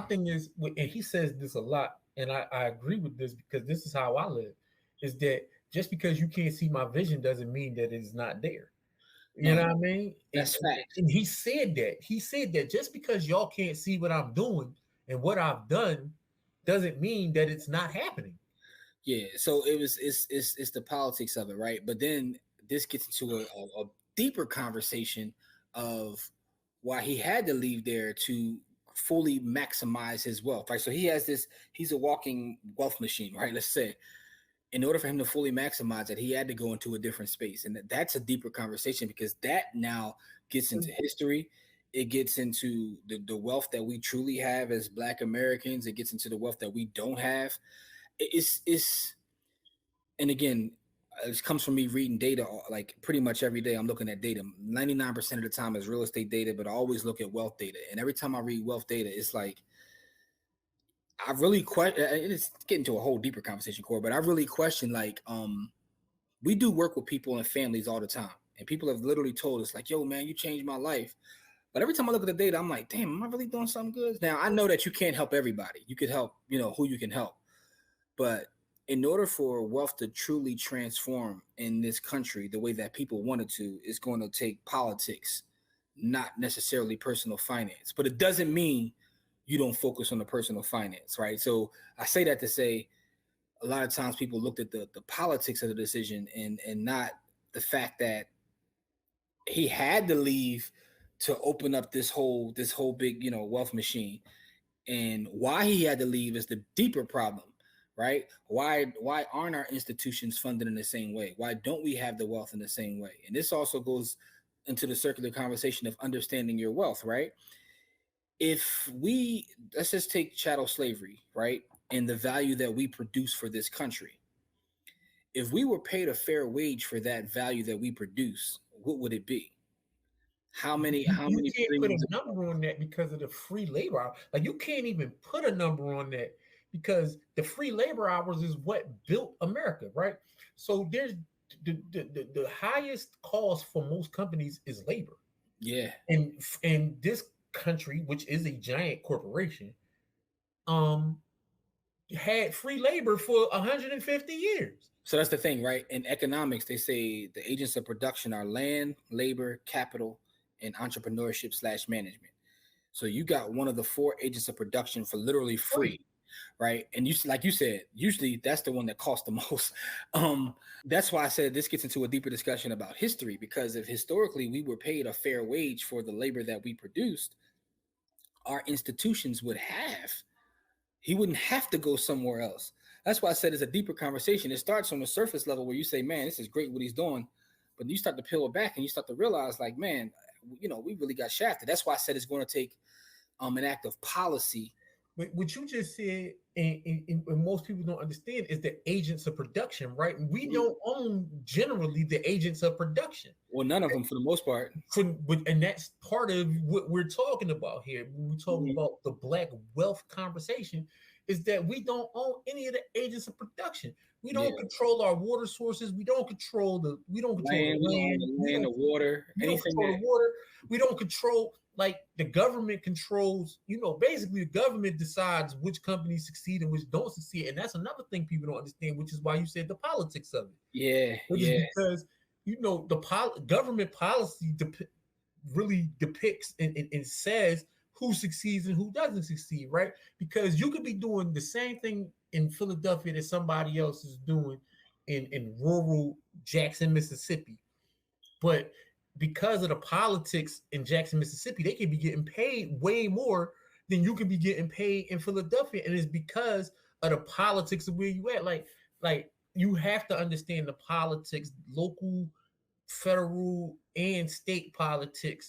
thing is, and he says this a lot, and I agree with this because this is how I live, is that just because you can't see my vision doesn't mean that it's not there. You know No, what I mean? that's facts. And he said that. He said that just because y'all can't see what I'm doing and what I've done doesn't mean that it's not happening. Yeah, so it's the politics of it, right? But then this gets into a deeper conversation of why he had to leave there to fully maximize his wealth, right? So he has this, he's a walking wealth machine, right? Let's say in order for him to fully maximize it, he had to go into a different space. And that's a deeper conversation because that now gets into history. It gets into the wealth that we truly have as Black Americans. It gets into the wealth that we don't have. It's and again, it comes from me reading data like pretty much every day. I'm looking at data. 99% of the time is real estate data, but I always look at wealth data. And every time I read wealth data, it's like I really question. It's getting to a whole deeper conversation, Core. But I really question like we do work with people and families all the time, and people have literally told us like, "Yo, man, you changed my life." But every time I look at the data, I'm like, "Damn, am I really doing something good?" Now I know that you can't help everybody. You could help, who you can help. But in order for wealth to truly transform in this country the way that people want it to, it's going to take politics, not necessarily personal finance. But it doesn't mean you don't focus on the personal finance, right? So I say that to say a lot of times people looked at the politics of the decision and not the fact that he had to leave to open up this whole big, wealth machine. And why he had to leave is the deeper problem, right? Why aren't our institutions funded in the same way? Why don't we have the wealth in the same way? And this also goes into the circular conversation of understanding your wealth, right? If we, let's just take chattel slavery, right? And the value that we produce for this country. If we were paid a fair wage for that value that we produce, what would it be? How many how You many can't put a premiums? number on that because of the free labor hour. Like you can't even put a number on that because the free labor hours is what built America, right? So there's the highest cost for most companies is labor. Yeah. And in this country, which is a giant corporation, um, had free labor for 150 years. So that's the thing, right? In economics, they say the agents of production are land, labor, capital, and entrepreneurship slash management. So you got one of the four agents of production for literally Free. free, right? And you, like you said, usually that's the one that costs the most. That's why I said this gets into a deeper discussion about history, because if historically we were paid a fair wage for the labor that we produced, our institutions would have. He wouldn't have to go somewhere else. That's why I said it's a deeper conversation. It starts on the surface level where you say, man, this is great what he's doing. But you start to peel it back and you start to realize, like, man, we really got shafted. That's why I said it's going to take an act of policy. What you just said, and most people don't understand, is the agents of production, right? And we don't own generally the agents of production. Well, none of them for the most part. And that's part of what we're talking about here. When we talk Mhm. about the black wealth conversation, is that we don't own any of the agents of production. We Yeah. don't control our water sources. We don't control Land, the we don't own land. the land, the water, We don't anything control that. the water. We don't control, like, the government controls, basically the government decides which companies succeed and which don't succeed. And that's another thing people don't understand, which is why you said the politics of it. Yeah, Which is yeah, because, the government policy really depicts and says who succeeds and who doesn't succeed, right? Because you could be doing the same thing in Philadelphia that somebody else is doing in rural Jackson, Mississippi. But because of the politics in Jackson, Mississippi, they could be getting paid way more than you could be getting paid in Philadelphia. And it's because of the politics of where you at. Like you have to understand the politics, local, federal, and state politics